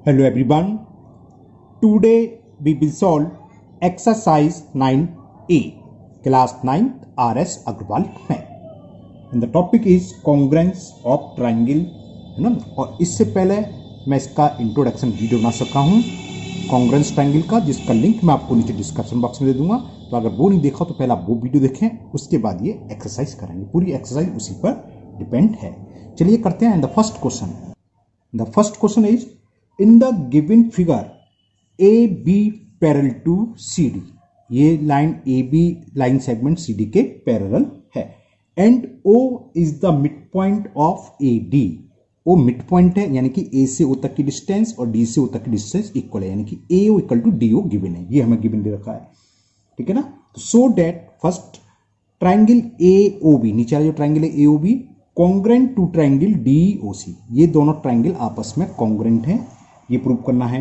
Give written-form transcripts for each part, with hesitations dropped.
Hello everyone. Today we will solve exercise 9A, class 9th RS Agrawal math. And the topic is congruence of triangle, है ना। और इससे पहले मैं इसका इंट्रोडक्शन वीडियो बना सका हूँ कॉन्ग्रेंस ट्रायंगल का, जिसका लिंक मैं आपको नीचे डिस्क्रिप्शन बॉक्स में दे दूंगा। तो अगर वो नहीं देखा तो पहले आप वो वीडियो देखें, उसके बाद ये एक्सरसाइज करेंगे। पूरी एक्सरसाइज उसी पर डिपेंड है। चलिए करते हैं। The first question is in the given figure A B parallel to C D, ये line A B line segment C D के पैरेलल है, and O is the mid point of A D. O mid point है, यानी कि ए से ओ तक की distance और डी से ओ तक की डिस्टेंस इक्वल है, यानी कि A O equal to D O given है। ये हमें गिवन दे रखा है, ठीक है ना। So that first triangle A O B, नीचे वाला जो ट्राइंगल है A O B, congruent to triangle D O C, ये दोनों ट्राइंगल आपस में कॉन्ग्रेंट है, ये प्रूव करना है।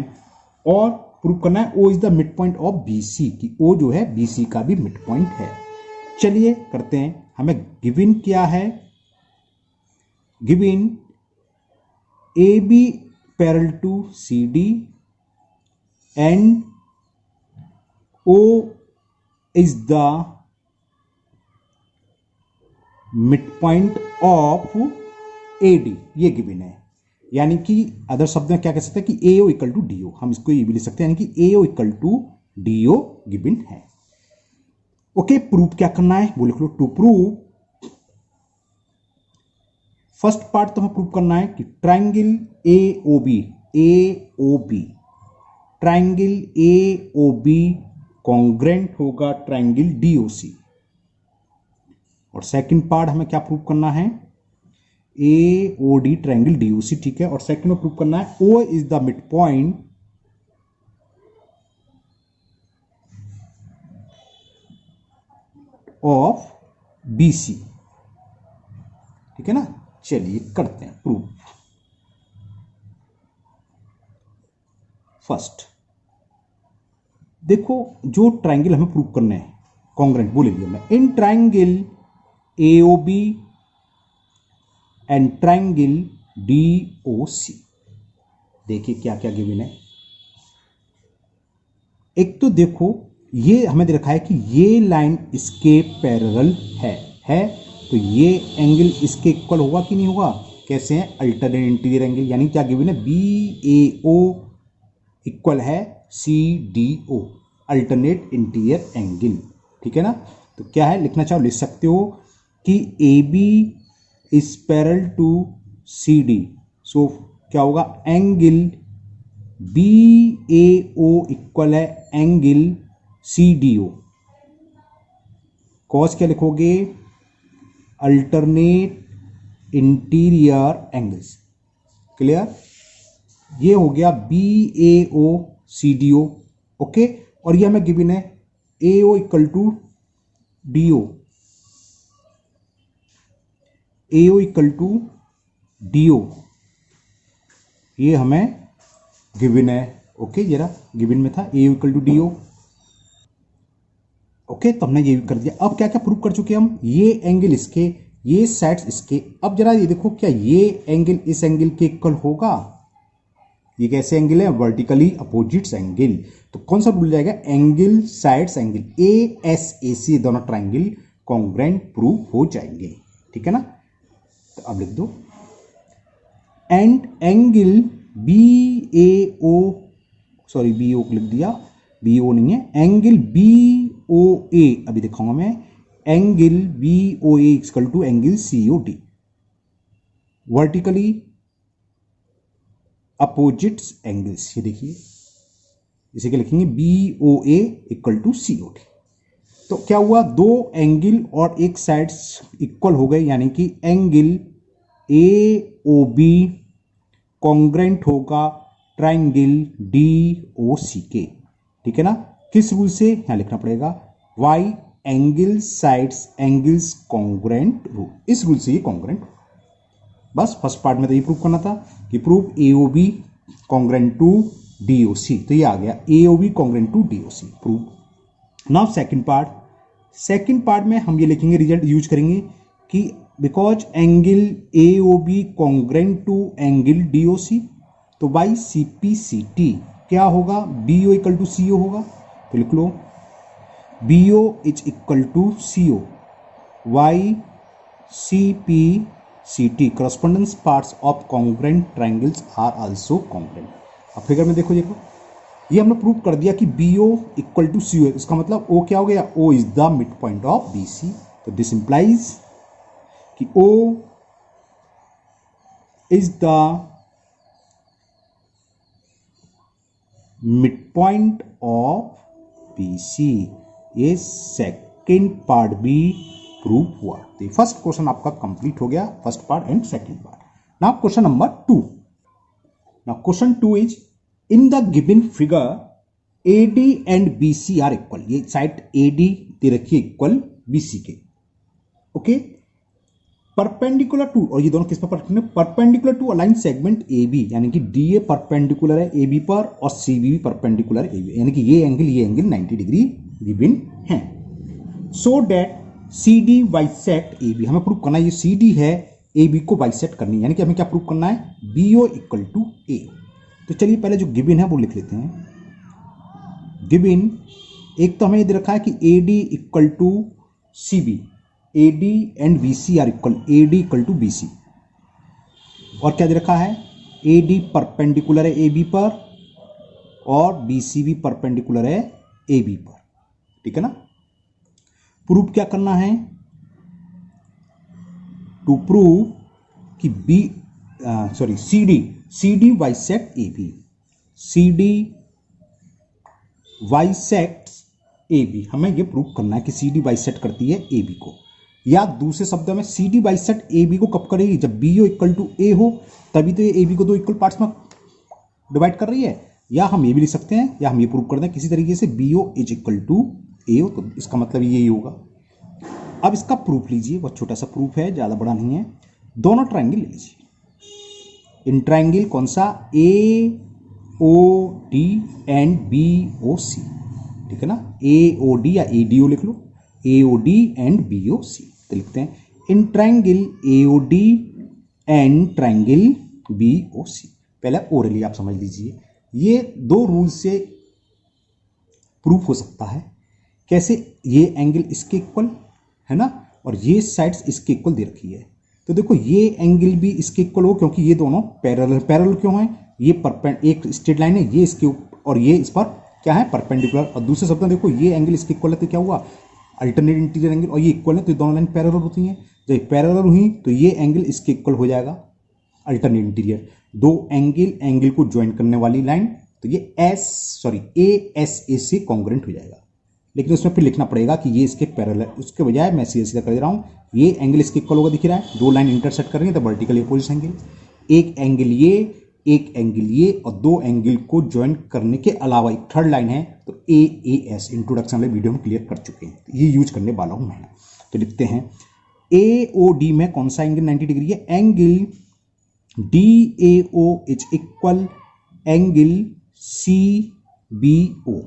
और प्रूव करना है O is the mid point of B C, कि ओ जो है बी सी का भी मिड पॉइंट है। चलिए करते हैं। हमें गिवन क्या है, given A B parallel to C D and O is the mid point of A D, ये गिवन है। यानी कि अदर शब्द में क्या कह सकते हैं कि A O equal to D O, हम इसको ये भी लिख सकते हैं, यानी कि A O equal to D O given है। ओके, प्रूफ क्या करना है वो लिख लो। टू प्रूव, फर्स्ट पार्ट तो हमें प्रूव करना है कि triangle A O B, triangle A O B congruent होगा ट्राइंगल डी ओ सी। और सेकंड पार्ट हमें क्या प्रूव करना है, A O D triangle D O C, ठीक है। और सेकंड में प्रूव करना है O is the mid point of B C, ठीक है ना। चलिए करते हैं प्रूफ। फर्स्ट देखो, जो ट्राइंगल हमें प्रूव करने हैं कॉन्ग्रेंट, वो ले लिया मैं। In triangle A O B and triangle D O C, देखिए क्या क्या गिवन है। एक तो देखो, ये हमें दे रखा है कि ये लाइन इसके पैरेलल है, तो ये एंगल इसके इक्वल होगा कि नहीं होगा। कैसे है, अल्टरनेट इंटीरियर एंगल, यानी क्या गिवन है, बी ए ओ इक्वल है C D O, alternate interior angle, ठीक है ना। तो क्या है, लिखना चाहो लिख सकते हो कि A B is parallel to C D, so क्या होगा, angle B A O equal है angle C D O. Cos क्या लिखोगे, अल्टरनेट इंटीरियर एंगल्स, क्लियर। ये हो गया B A O C D O, okay. और ये हमें गिवन है A O equal to D O, A O equal to D O, ये हमें गिवन है, ओके। जरा गिवन में था A O equal to D O, okay. तो हमने ये भी कर दिया। अब क्या क्या प्रूव कर चुके हम, ये एंगल इसके, ये साइड्स इसके। अब जरा ये देखो, क्या ये एंगल इस एंगल के इक्वल होगा। ये कैसे एंगल है, वर्टिकली अपोजिट्स एंगल। तो कौन सा रूल जाएगा, angle sides angle, A S A सी दोनों ट्राइंगल कॉन्ग्रेंट प्रूव हो जाएंगे, ठीक है ना। तो अब लिख दो, and angle B A O, sorry B O लिख दिया, बी ओ नहीं है, एंगल बी ओ ए अभी दिखाऊंगा मैं, angle B O A equal to angle C O D, vertically opposites angles. ये देखिए, इसे क्या लिखेंगे, B O A equal to C O D. तो क्या हुआ, दो एंगल और एक साइड्स इक्वल हो गए, यानी कि angle A O B congruent होगा ट्राइंगल डी ओ सी के, ठीक है ना। किस रूल से, यहां लिखना पड़ेगा, by angle sides angles congruent rule, इस रूल से ये कॉन्ग्रेंट। बस फर्स्ट पार्ट में तो ये प्रूव करना था कि prove A O B congruent to D O C, तो ये आ गया A O B congruent to D O C prove. Now second part में हम ये लिखेंगे, रिजल्ट यूज करेंगे कि because angle A O B congruent to angle D O C, तो by C P C T क्या होगा, B O equal to C O होगा। तो लिख लो B O is equal to C O by C P C T correspondence parts of congruent triangles are also congruent. अब figure में देखो ये हमने प्रूव कर दिया कि B O equal to C O, इसका मतलब ओ क्या हो गया, O is the mid point of B C. तो दिस इंप्लाइज कि O is the mid point of B C. ये सेकेंड पार्ट भी प्रूव हुआ। तो फर्स्ट क्वेश्चन आपका कंप्लीट हो गया, first part and second part. Now question number 2। Now question 2 is in the given figure AD and BC are equal. ये side AD दे रखी है इक्वल BC के, ओके, परपेंडिकुलर टू, और ये दोनों किस पर perpendicular to a line segment AB, यानी कि DA परपेंडिकुलर है AB पर और CB भी परपेंडिकुलर है AB, यानी कि ये एंगल 90 डिग्री गिवन है। So that CD bisect AB, हमें प्रूव करना है ये CD है AB को बाइसेक्ट करनी है, यानी कि हमें क्या प्रूव करना है, BO इक्वल टू A। तो चलिए पहले जो गिवन है वो लिख लेते हैं। गिवन एक तो हमें ये दे रखा है कि AD equal to CB, AD and BC are equal, AD equal to BC, और क्या दे रखा है, AD परपेंडिकुलर है AB पर और BC भी परपेंडिकुलर है AB पर, ठीक है ना। प्रूव क्या करना है, टू प्रूव कि CD bisect AB, CD bisect AB, हमें ये प्रूव करना है कि CD बाइसेक्ट करती है AB को, या दूसरे शब्दों में CD बाइसेक्ट AB को कब करेगी, जब BO इक्वल टू A हो, तभी तो ये AB को दो इक्वल पार्ट्स में डिवाइड कर रही है। या हम ये भी लिख सकते हैं, या हम ये प्रूव कर दें किसी तरीके से BO is equal to A हो, तो इसका मतलब यही होगा। अब इसका प्रूफ लीजिए, बहुत छोटा सा प्रूफ है, ज़्यादा बड़ा नहीं है। दोनों ट्राइंगल ले लीजिए, इन ट्राइंगल कौन सा, AOD एंड BOC, ठीक है ना, AOD या ADO लिख लो, AOD एंड BOC। तो लिखते हैं in triangle AOD and triangle BOC। पहले ओरली आप समझ लीजिए, ये दो रूल से प्रूफ हो सकता है। कैसे, ये एंगल इसके इक्वल है ना, और ये साइड्स इसके इक्वल दे रखी है, तो देखो ये एंगल भी इसके इक्वल हो, क्योंकि ये दोनों पैरेलल क्यों हैं, ये एक स्ट्रेट लाइन है, ये इसके और ये इस पर क्या है, परपेंडिकुलर। और दूसरे शब्द में देखो ये एंगल इसके इक्वल है, तो क्या हुआ, अल्टरनेट इंटीरियर एंगल, और ये इक्वल है तो ये दोनों लाइन पैरेलल होती हैं। जब पैरेलल हुई तो ये एंगल इसके इक्वल हो जाएगा, अल्टरनेट इंटीरियर, दो एंगल को ज्वाइन करने वाली लाइन, तो ये ASA से कॉन्ग्रेंट हो जाएगा। लेकिन उसमें फिर लिखना पड़ेगा कि ये इसके पैरेलल, उसके बजाय मैं सीधा सीधा कर दे रहा हूँ, ये एंगल इसके इक्वल होगा, दिख रहा है, दो लाइन इंटरसेक्ट कर रही है तो वर्टिकल अपोजिट एंगल, एक एंगल ये और दो एंगल को ज्वाइन करने के अलावा एक थर्ड लाइन है, तो AAS इंट्रोडक्शन वाले वीडियो में क्लियर कर चुके हैं, ये यूज करने वाला हूं मैं। तो लिखते हैं AOD में कौन सा एंगल 90 डिग्री है, angle DAO is equal angle CBO।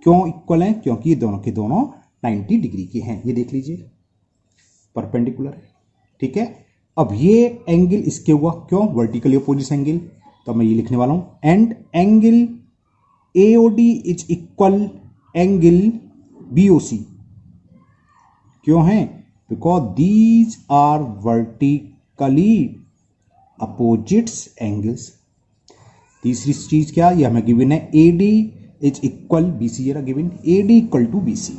क्यों इक्वल है, क्योंकि ये दोनों के दोनों 90 डिग्री के हैं, ये देख लीजिए परपेंडिकुलर है, ठीक है। अब ये एंगल इसके हुआ, क्यों, वर्टिकली अपोजिट एंगल, तो मैं ये लिखने वाला हूं, and angle AOD is equal angle BOC। क्यों है, because these are vertically opposites angles. तीसरी चीज क्या, ये हमें गिवन है AD इज इक्वल BC, ये given AD equal to BC।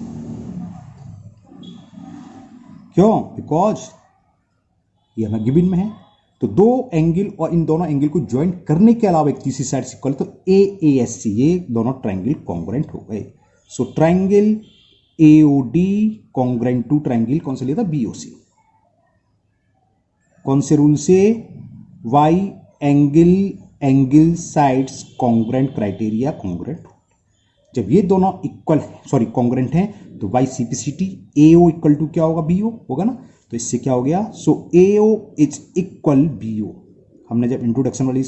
क्यों, बिकॉज ये हमें गिवन में है, तो दो एंगल और इन दोनों एंगल को ज्वाइन करने के अलावा एक तीसरी साइड इक्वल, तो AASC, ये दोनों ट्राइंगल कॉन्ग्रेंट हो गए। So triangle AOD congruent to triangle कौन सा लिया था, BOC। कौन से रूल से, by angle sides congruent criteria congruent. जब ये दोनों इक्वल कॉन्ग्रेंट हैं तो by CPCT AO equal to क्या होगा, BO होगा ना, तो इससे क्या हो गया, सो AO इज इक्वल BO। हमने जब इंट्रोडक्शन वाली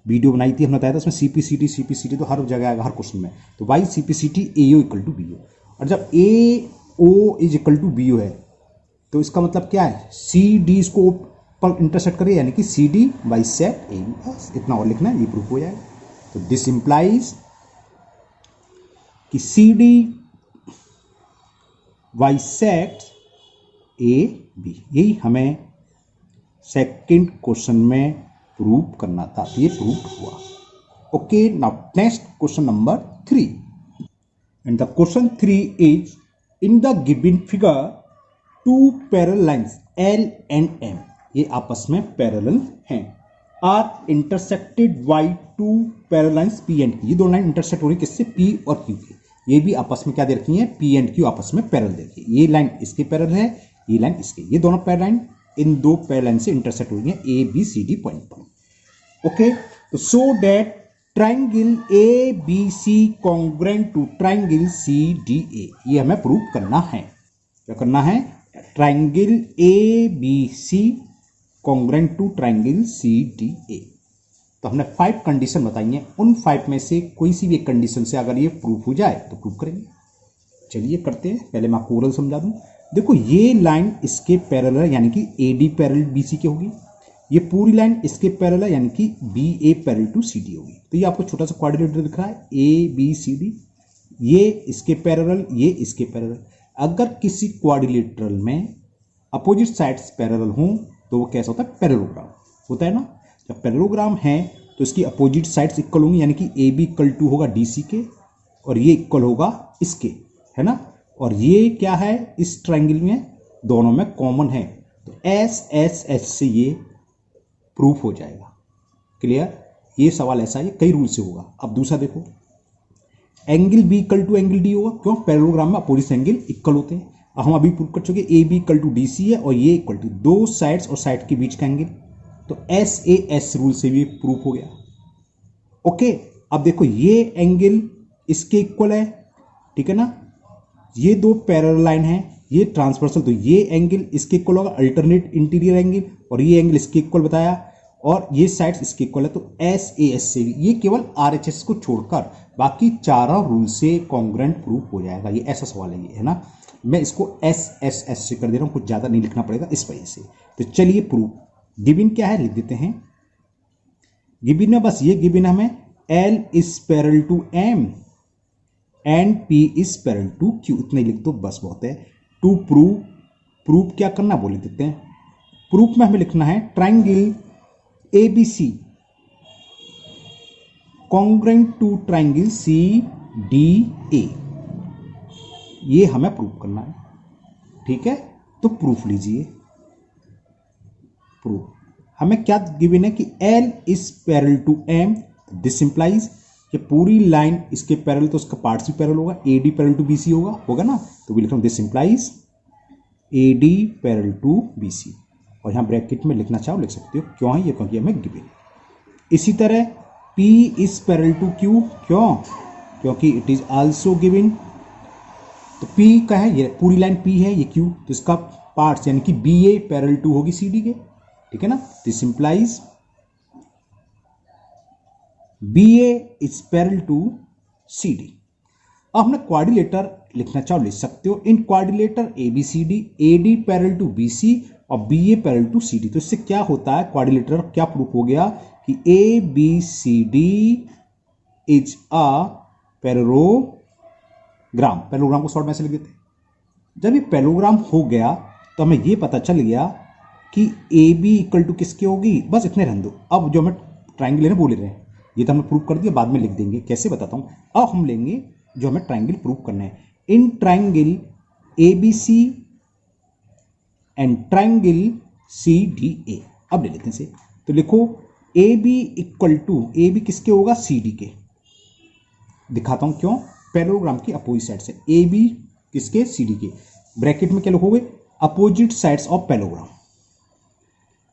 वीडियो बनाई थी, हमने बताया था उसमें CPCT तो हर जगह आएगा, हर क्वेश्चन में, तो by CPCT AO equal to BO। और जब AO is equal to BO है तो इसका मतलब क्या है, CD को पर इंटरसेक्ट करें, यानी कि C D bisect A B, बस इतना और लिखना है, ये प्रूफ हो जाएगा। तो दिस इंप्लाइज कि C D bisect A B, यही हमें सेकंड क्वेश्चन में प्रूव करना था, तो ये प्रूव हुआ। Okay, now next question number 3, and the question 3 is in the given figure two parallel lines L and M, ये आपस में पैरेलल हैं, are intersected by two parallel lines P and Q, ये दो लाइन इंटरसेक्ट हो रही है किससे, पी और क्यू के, ये भी आपस में क्या दे रखी है, पी एंड क्यू आपस में पैरेलल देखिए, ये लाइन इसके पैरेलल है, ये लाइन इसके, ये दोनों पैरेलल लाइन इन दो पैरेलल लाइन से इंटरसेक्ट हुई है A B C D point पर। ओके, तो so that triangle A B C congruent to triangle C D A, ये हमें प्रूव करना है। क्या करना है, triangle A B C congruent to triangle C D A. तो हमने 5 कंडीशन बताई हैं, उन 5 में से कोई सी भी एक कंडीशन से अगर ये प्रूफ हो जाए तो प्रूफ करेंगे। चलिए करते हैं, पहले मैं आपको ओरल समझा दूं। देखो ये लाइन इसके पैरेलल है, यानी कि A D parallel B C के होगी, ये पूरी लाइन इसके पैरेलल है, यानी कि B A parallel to C D होगी। तो ये आपको छोटा सा क्वाड्रिलेटरल दिख रहा है, ए बी सी डी, ये इसके पैरेलल, ये इसके पैरेलल। अगर किसी क्वाड्रिलेटरल में अपोजिट साइड्स पैरेलल हों तो वो कैसा होता है, पैरेललोग्राम होता है ना। जब पैरेललोग्राम है तो इसकी अपोजिट साइड्स इक्वल होंगी, यानी कि ए बी इक्वल टू होगा डी सी के, और ये इक्वल होगा इसके, है ना। और ये क्या है, इस ट्राइंगल में दोनों में कॉमन है, तो एस एस एस से ये प्रूफ हो जाएगा। क्लियर, ये सवाल ऐसा है, कई रूल से होगा। अब दूसरा देखो, angle B equal to angle D होगा, क्यों, पैरेललोग्राम में अपोजिट एंगल इक्वल होते हैं। हम अभी प्रूफ कर चुके, A B equal to D C है और ये इक्वल टू दो साइड्स और साइड के बीच का एंगल, तो एस ए एस रूल से भी प्रूफ हो गया। ओके, अब देखो ये एंगल इसके इक्वल है, ठीक है ना, ये दो पैरेलल लाइन है, ये ट्रांसवर्सल, तो ये एंगल इसके इक्वल होगा, अल्टरनेट इंटीरियर एंगल, और ये एंगल इसके इक्वल बताया, और ये साइड्स इसके इक्वल है, तो एस ए एस से भी, ये केवल आर एच एस को छोड़कर बाकी चारों रूल से कॉन्ग्रुएंट प्रूफ हो जाएगा। ये ऐसा सवाल है, ये है ना। मैं इसको एस एस एस से कर दे रहा हूं, कुछ ज्यादा नहीं लिखना पड़ेगा इस वजह से। तो चलिए प्रूफ, गिवन क्या है लिख देते हैं। गिवन में बस ये गिवन हमें L is parallel to M and P is parallel to Q, इतने लिख दो बस, बहुत है। टू प्रूव, प्रूफ क्या करना बोले देते हैं। प्रूफ में हमें लिखना है triangle A B C congruent to triangle C D A, ये हमें प्रूफ करना है, ठीक है। तो प्रूफ लीजिए, प्रूफ हमें क्या गिवन है कि L is parallel to M, this implies कि पूरी लाइन इसके पैरेलल, तो उसका पार्ट्स भी पैरेलल होगा, AD पैरेलल टू BC होगा ना, तो भी लिख रहा हूं this implies AD parallel to BC, और यहां ब्रैकेट में लिखना चाहो लिख सकते हो, क्यों है ये, क्योंकि हमें गिवन। इसी तरह P is parallel to Q, क्यों, क्योंकि इट इज आल्सो गिवन। तो P का है, ये पूरी लाइन P है, ये Q, तो इसका पार्ट्स यानी कि BA पैरेलल टू होगी CD के, ठीक है ना। This implies BA is parallel to CD। अब हमने क्वाड्रिलेटर लिखना चाहो लिख सकते हो, in quadrilateral ABCD, AD parallel to BC और BA पैरेलल टू CD। तो इससे क्या होता है, क्वाड्रिलेटर क्या प्रूफ हो गया कि ABCD is a parallelogram. Parallelogram को शॉर्ट में से लिख देते हैं। जब ये पैरेललोग्राम हो गया तो हमें ये पता चल गया कि AB इक्वल टू किसके होगी, बस इतने रहने दो। अब जो हमें ट्राइंगल लेने बोल रहे हैं, ये तो हमने प्रूव कर दिया, बाद में लिख देंगे, कैसे बताता हूं। अब हम लेंगे जो हमें ट्राइंगल प्रूव करना है, इन triangle ABC and triangle CDA। अब ले लेते हैं इसे, तो लिखो AB इक्वल टू, AB किसके होगा, CD के। दिखाता हूं क्यों, पैरेललोग्राम की अपोजिट साइड से, AB किसके, CD के। ब्रैकेट में क्या लिखोगे, opposite sides of parallelogram,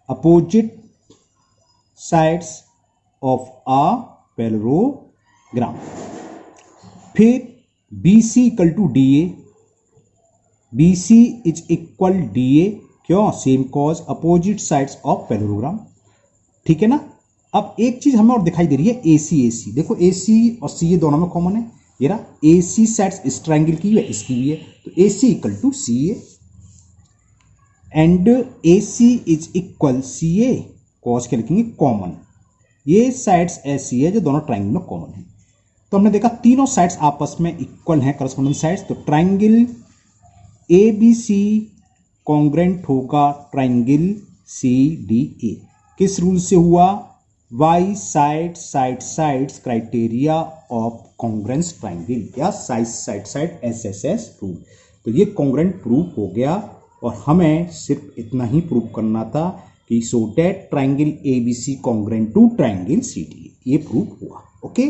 opposite sides of a parallelogram. फिर BC equal to DA, BC is equal DA, क्यों, same cause opposite sides of parallelogram, ठीक है ना। अब एक चीज हमें और दिखाई दे रही है, AC देखो, AC और CA दोनों में कॉमन है, ये रहा AC साइड्स इस ट्राइंगल की है, इसकी भी है, तो AC equal to CA। And A C is equal C A, cause क्या लिखेंगे कॉमन, ये साइड्स ऐसी है जो दोनों ट्राइंगल में कॉमन है। तो हमने देखा तीनों साइड्स आपस में इक्वल हैं करस्पॉन्डिंग साइड्स, तो triangle A B C congruent होगा ट्राइंगल सी डी ए। किस रूल से हुआ, by side side sides criteria of congruence triangle या side side side SSS rule. तो ये कॉन्ग्रेंट प्रूव हो गया और हमें सिर्फ इतना ही प्रूव करना था कि so that triangle ABC congruent to triangle CD, ये प्रूव हुआ। Okay,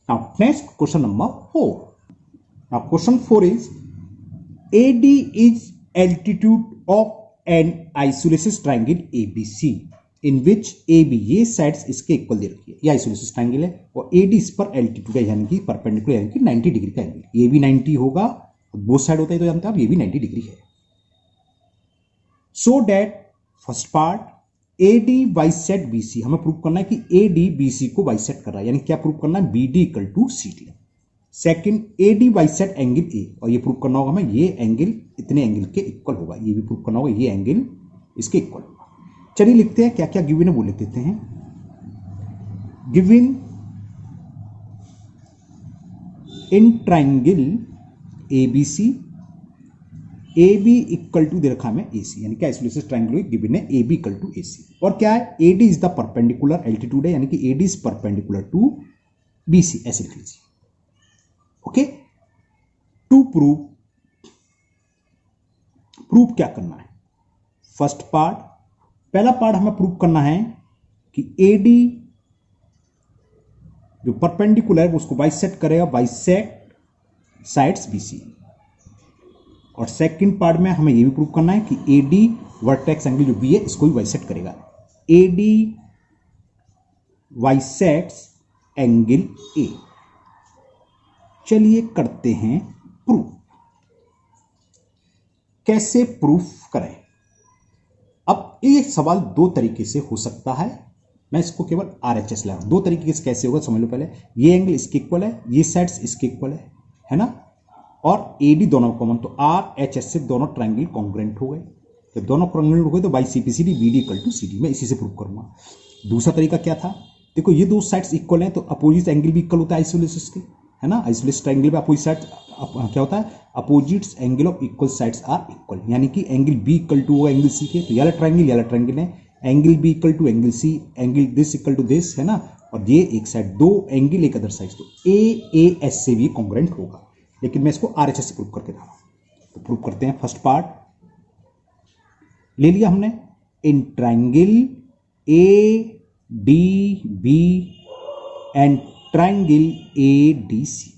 now next question number 4। Now question 4 is AD is altitude of an isosceles triangle ABC in which AB, ये साइड्स इसके इक्वल दे रखी है, ये आइसोसेलेस ट्राइंगल है और AD इस पर एल्टीट्यूड है यानी कि परपेंडिकुलर यानी कि 90 डिग्री का एंगल, ये भी 90 होगा, बोथ साइड होता है तो जानते हैं आप, ये भी 90 डिग्री है। So that first part AD bisect BC, हमें प्रूव करना है कि AD BC को बाइसेट कर रहा है, यानी क्या प्रूव करना है, BD equal to CD। Second AD bisect angle A, और ये प्रूव करना होगा हमें ये एंगल इतने एंगल के इक्वल होगा, ये भी प्रूव करना होगा ये एंगल इसके इक्वल होगा। चलिए लिखते हैं क्या क्या गिवन है वो लिख देते हैं। Given in triangle ABC AB equal to दे रखा हमें AC, यानी कि आइसोसेलेस ट्राइंगल गिवन है AB इक्वल टू AC, और क्या है AD is the perpendicular altitude है, यानी कि AD is perpendicular to BC, ऐसे लिख लीजिए। ओके, टू प्रूव क्या करना है, फर्स्ट पार्ट, पहला पार्ट हमें प्रूव करना है कि AD जो परपेंडिकुलर है उसको बाइसेट करेगा, बाइसेट साइड्स BC। और सेकंड पार्ट में हमें ये भी प्रूव करना है कि AD वर्टेक्स एंगल जो B है इसको भी बाइसेट करेगा, AD बाइसेट्स एंगल A। चलिए करते हैं प्रूफ। कैसे प्रूफ करें, अब ये सवाल दो तरीके से हो सकता है, मैं इसको केवल RHS ला, दो तरीके से कैसे होगा समझ लो। पहले ये एंगल इसके इक्वल है, ये साइड्स इसके इक्वल है ना, और AD दोनों कॉमन, तो RHS से दोनों ट्राइंगल कॉन्ग्रेंट हो गए। जब दोनों कॉन्ग्रेंट हो गए तो by CPCD BD equal to CD, मैं इसी से प्रूव करूंगा। दूसरा तरीका क्या था, देखो ये दो साइड्स इक्वल हैं तो अपोजिट एंगल भी इक्वल होता है आइसोसेलेस के, है ना, आइसोसेलेस ट्राइंगल में अपोजिट साइड क्या होता है, opposites angle of equal sides are equal, यानी कि एंगल B इक्वल टू होगा एंगल C के, तो ये ट्राइंगल है, angle B equal to angle C, angle this equal to this, है ना, और ये एक साइड, दो एंगल एक अदर साइड, तो AAS से भी कॉन्ग्रेंट होगा, लेकिन मैं इसको RHS से प्रूव करके रहा हूं। तो प्रूव करते हैं। फर्स्ट पार्ट ले लिया हमने, in triangle ADB and triangle ADC,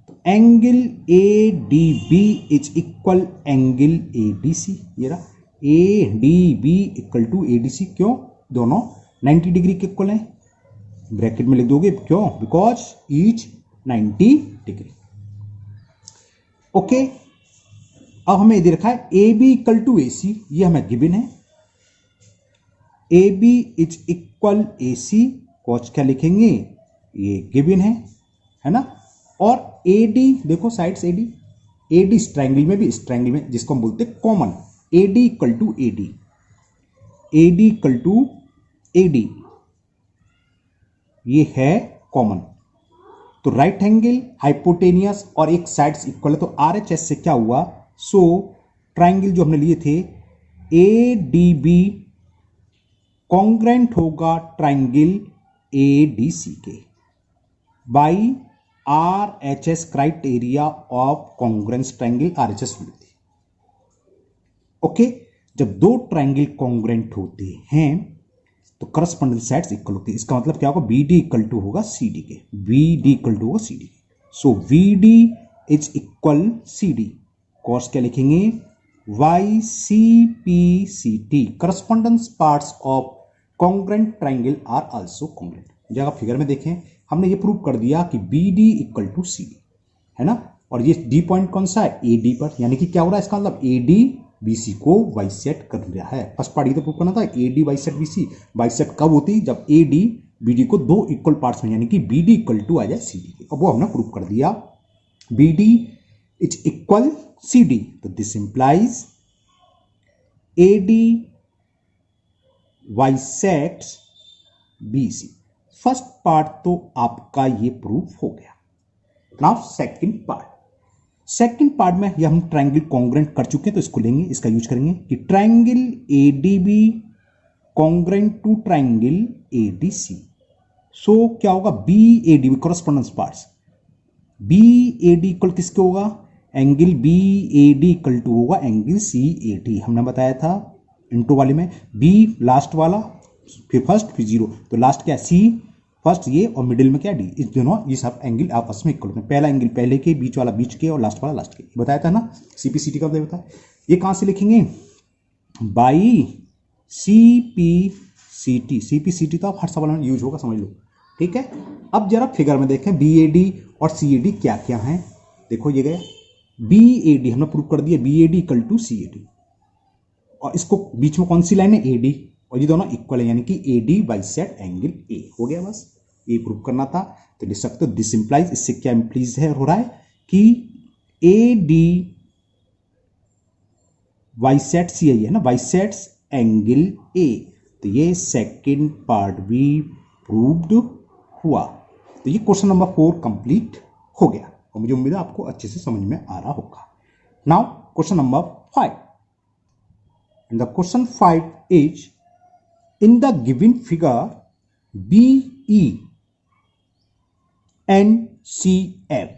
तो angle ADB is equal angle ADC, ये रहा ADB इक्वल टू ADC, क्यों, दोनों 90 डिग्री के इक्वल हैं, ब्रैकेट में लिख दोगे क्यों, बिकॉज ईच 90 डिग्री। ओके, अब हमें दे रखा है AB इक्वल टू AC, ये हमें गिवन है, AB is equal AC, cos क्या लिखेंगे, ये गिवन है ना, और AD देखो साइड्स AD इस ट्राइंगल में भी, इस ट्राइंगल में जिसको हम बोलते हैं common, AD equal to AD equal to AD, ये है कॉमन, तो राइट एंगल हाइपोटेनियस और एक साइड्स इक्वल है, तो RHS से क्या हुआ, सो ट्राइंगल जो हमने लिए थे ADB कॉन्ग्रेंट होगा ट्राइंगल ADC के by RHS criteria of congruence triangle, RHS बोलते हैं। ओके, जब दो ट्राइंगल कॉन्ग्रेंट होते हैं तो करस्पॉन्डिंग साइड्स इक्वल होती है, इसका मतलब क्या होगा, BD इक्वल टू होगा CD के, BD इक्वल टू होगा CD के, so VD is equal CD, cause क्या लिखेंगे, YCPCT, correspondence parts of congruent triangle are also congruent. जगह फिगर में देखें, हमने ये प्रूव कर दिया कि BD इक्वल टू CD, है ना, और ये D पॉइंट कौन सा है, AD पर, यानी कि क्या हो रहा है, इसका मतलब AD BC को बाइसेट कर रहा है। फर्स्ट पार्ट ये तो प्रूव करना था, AD बाइसेट BC, बाइसेट कब होती, जब AD BD को दो इक्वल पार्ट्स में, यानी कि BD इक्वल टू आ जाए CD के, अब वो हमने प्रूव कर दिया, BD इज इक्वल CD, तो this implies A D bisects B C. First part तो आपका ये प्रूफ हो गया। Now second part. Second part में ये हम ट्रायंगल कॉन्ग्रेंट कर चुके हैं, तो इसको लेंगे, इसका यूज करेंगे कि triangle ADB congruent to triangle ADC. So क्या होगा, B AD correspondence parts, B AD equal किसके होगा, angle B AD equal to होगा एंगल सी एडी। हमने बताया था इंटू वाले में, बी लास्ट वाला, फिर फर्स्ट फिर जीरो, तो लास्ट क्या सी, फर्स्ट ये और मिडिल में क्या डी, इस दोनों ये सब एंगल आपस में इक्वल होते हैं। पहला एंगल पहले के, बीच वाला बीच के और लास्ट वाला लास्ट के, बताया था ना। सीपीसीटी का बताया। ये कहां से लिखेंगे, बाई सीपीसीटी। सीपीसीटी तो आप हर सवाल में यूज होगा, समझ लो, ठीक है। अब जरा फिगर में देखें बीएडी और सीएडी क्या क्या है। देखो ये गया बीएडी, हमने प्रूव कर दिया बीएडी इक्वल टू सीएडी, और इसको बीच में कौन सी लाइन है, एडी, और ये दोनों इक्वल है, यानी कि एडी बाइसेक्ट एंगल ए। हो गया, बस ये प्रूव करना था। तो लिख सकते हो दिस इंप्लाइज, इससे क्या इंप्लीज है हो रहा है कि एडी बाइसेक्ट सी है ना, बाइसेक्ट्स एंगल ए। तो ये सेकंड पार्ट भी प्रूव्ड हुआ। तो ये क्वेश्चन नंबर 4 कंप्लीट हो गया, और मुझे उम्मीद है आपको अच्छे से समझ में आ रहा होगा। Now question number 5। And the question 5 is, in the given figure BE and CF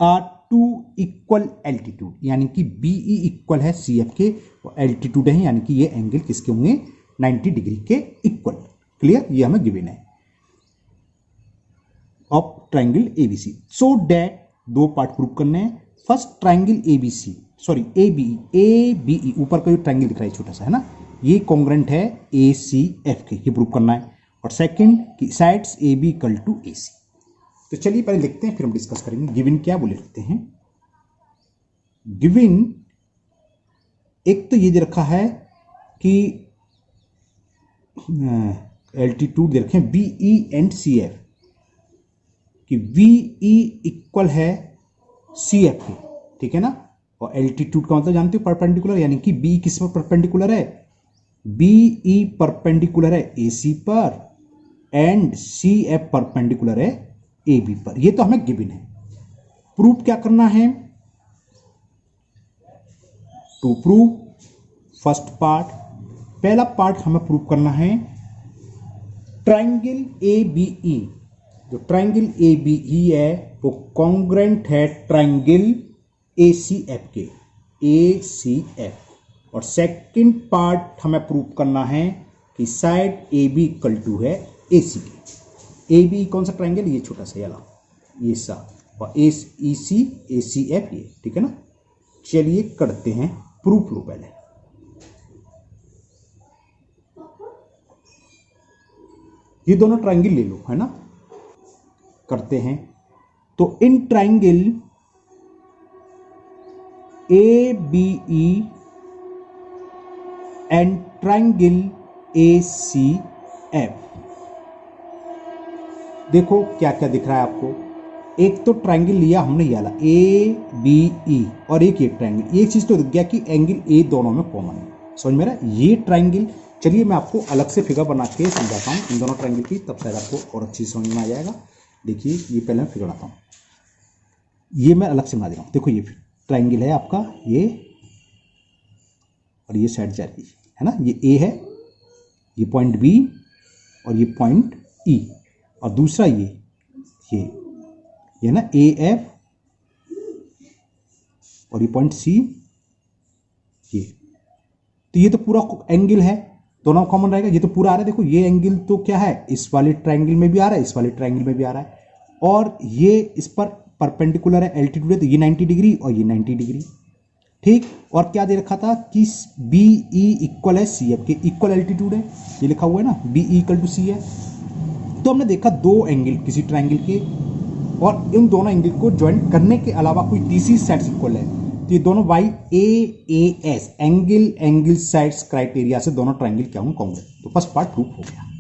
are two equal altitude, यानी कि BE इक्वल है CF के और एल्टीट्यूड है, यानी कि ये एंगल किसके होंगे 90 डिग्री के इक्वल। क्लियर, ये हमें गिवन है of triangle ABC. So that दो पार्ट प्रूव करने हैं। First triangle ABC, sorry ABE, ऊपर का जो ट्रायंगल दिख रहा है छोटा सा है ना, ये कॉन्ग्रेंट है एसीएफ के, ये प्रूव करना है। और सेकंड की sides AB equal to AC. तो चलिए पहले लिखते हैं, फिर हम डिस्कस करेंगे। गिवन क्या वो लिखते हैं। गिवन एक तो ये दे रखा है कि एल्टीट्यूड दे रखे हैं बीई एंड सीएफ, कि वीई इक्वल है सीएफ के, ठीक है ना। और एल्टीट्यूड का मतलब जानते हो परपेंडिकुलर, यानी कि बी किस पर परपेंडिकुलर है, बीई परपेंडिकुलर है एसी पर एंड सीएफ परपेंडिकुलर है एबी पर। ये तो हमें गिवन है। प्रूफ क्या करना है, टू प्रूव फर्स्ट पार्ट, पहला पार्ट हमें प्रूव करना है ट्रायंगल एबीई। जो ट्रायंगल एबीई है वो कॉन्ग्रेंट है ट्रायंगल एसीएफ के, एसीएफ। और सेकंड पार्ट हमें प्रूव करना है कि साइड एबी इक्वल टू है एसी के। एबी कौन सा ट्रायंगल, ये छोटा सा वाला, ये सा, और एसी एसीएफ ये, ठीक है ना। चलिए करते हैं प्रूफ लो पहले। ये दोनों ट्रायंगल ले लो, है ना, करते हैं। तो in triangle ABE and triangle ACF, देखो क्या क्या दिख रहा है आपको। एक तो ट्रायंगल लिया हमने ये वाला ABE, और एक ये ट्रायंगल। एक चीज तो दिख गया कि एंगल ए दोनों में कॉमन है, समझ में रहा है ये ट्रायंगल। चलिए मैं आपको अलग से फिगर बना के समझाता हूँ इन दोनों ट्रायंगल की, तब शायद आपको और अच्छी समझ में आ जाएगा। देखिए ये पहले मैं फिगर बनाता हूँ, ये मैं अलग से बना दे रहा हूँ। देखो ये ट्रायंगल है आपका ये, और ये साइड जा रही है ना, ये ए है, ये पॉइंट बी और ये पॉइंट ई, और दूसरा ये ना ए एफ, और ये पॉइंट सी, ये। तो ये तो पूरा एंगल है, दोनों कॉमन रहेगा, ये तो पूरा आ रहा है। देखो ये एंगल तो क्या है, इस वाले ट्रायंगल में भी आ रहा है, इस वाले ट्रायंगल में भी आ रहा है, और ये इस पर परपेंडिकुलर है, एल्टीट्यूड है, तो ये 90 डिग्री और ये 90 डिग्री, ठीक। और क्या दे रखा था कि बीई इक्वल है सीएफ के, इक्वल एल्टीट्यूड है, ये लिखा हुआ है ना, बीई इक्वल टू सी है। तो हमने देखा दो एंगल किसी ट्रायंगल के, और इन दोनों एंगल को ज्वाइन करने के अलावा कोई तीसरी साइड इक्वल है, तो ये दोनों by as angle sides criteria से दोनों ट्रायंगल क्या होंगे, कॉन्ग्रेंट। तो फर्स्ट पार्ट प्रूफ हो गया।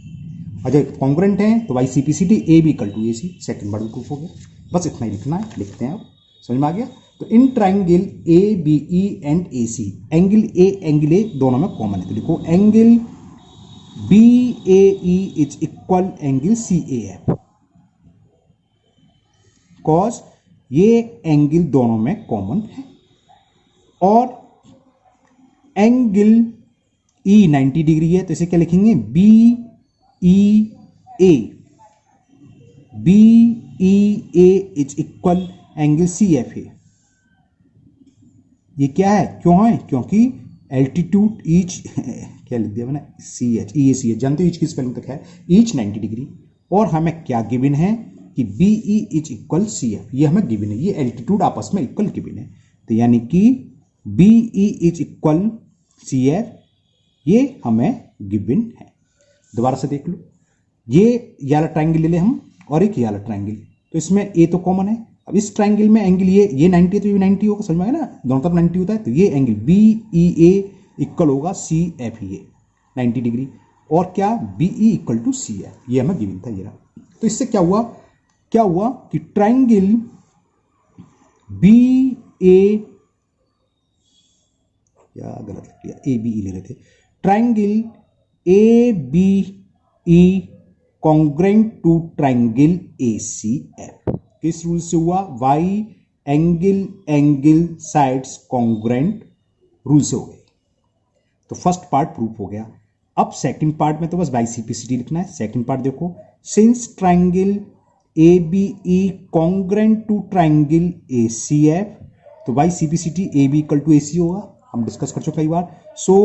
अगर कॉन्ग्रेंट है तो by CPCT A B equal to AC, second part proof हो गया। बस इतना ही लिखना है, लिखते हैं अब, समझ में आ गया। तो in triangle A B E and A C, angle A दोनों में कॉमन है। तो देखो angle B A E is equal angle C A F, cause ये एंगल दोनों में कॉमन है। और एंगल ई 90 डिग्री है, तो इसे क्या लिखेंगे, B E A, B E A is equal angle C F A. ये क्या है, क्यों है, क्योंकि एल्टीट्यूड ईच क्या लिख दिया मैंने, सी एच, ई ए सी एच, जानते हो ईच की स्पेलिंग तक है, ईच 90 डिग्री। और हमें क्या गिवन है कि B E is equal C F, ये हमें गिवन है, ये एल्टीट्यूड आपस में इक्वल गिवन है। तो यानी कि B E is equal C F, ये हमें गिवन है। दोबारा से देख लो, ये वाला ट्राइंगल ले ले हम और एक ये वाला ट्राइंगल, तो इसमें ए तो कॉमन है। अब इस ट्राइंगल में एंगल ये 90 है तो ये 90 होगा, समझ में आया ना, दोनों तरफ 90 होता है। तो ये angle B E A equal होगा C F E A 90 degree, और क्या B E equal to C F, ये हमें गिवन था ये रहा। तो इससे क्या हुआ कि ट्राइंगल बी ए, या गलत लिख दिया, ए बी ई ले रहे थे, triangle A B E congruent to triangle A C F, किस रूल से हुआ, why angle sides congruent rule से हो गए। तो फर्स्ट पार्ट प्रूफ हो गया। अब सेकंड पार्ट में तो बस बाई सीपीसीटी लिखना है। सेकंड पार्ट देखो, since triangle A B E congruent to triangle A C F, तो by CPCT A B equal to A C होगा, हम डिस्कस कर चुके कई बार। So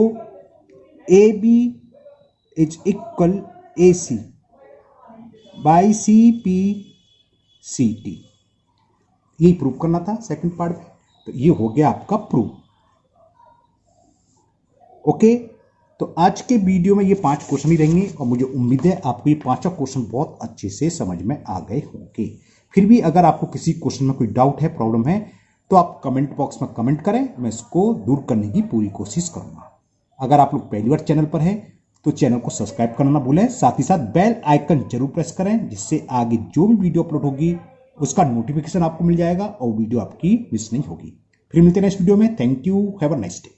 A B is equal A C by C P C T, यही prove करना था सेकंड पार्ट में। तो ये हो गया आपका प्रूफ। ओके, तो आज के वीडियो में ये 5 क्वेश्चन ही रहेंगे और मुझे उम्मीद है आपको ये 5 क्वेश्चन बहुत अच्छे से समझ में आ गए होंगे। फिर भी अगर आपको किसी क्वेश्चन में कोई डाउट है, प्रॉब्लम है, तो आप कमेंट बॉक्स में कमेंट करें, मैं इसको दूर करने की पूरी कोशिश करूंगा। अगर आप लोग पहली बार चैनल पर हैं तो चैनल को सब्सक्राइब करना ना भूलें, साथ ही साथ बेल आइकन जरूर प्रेस करें, जिससे आगे जो भी वीडियो अपलोड होगी उसका नोटिफिकेशन आपको मिल जाएगा और वीडियो आपकी मिस नहीं होगी। फिर मिलते हैं नेक्स्ट वीडियो में। Thank you, have a nice day.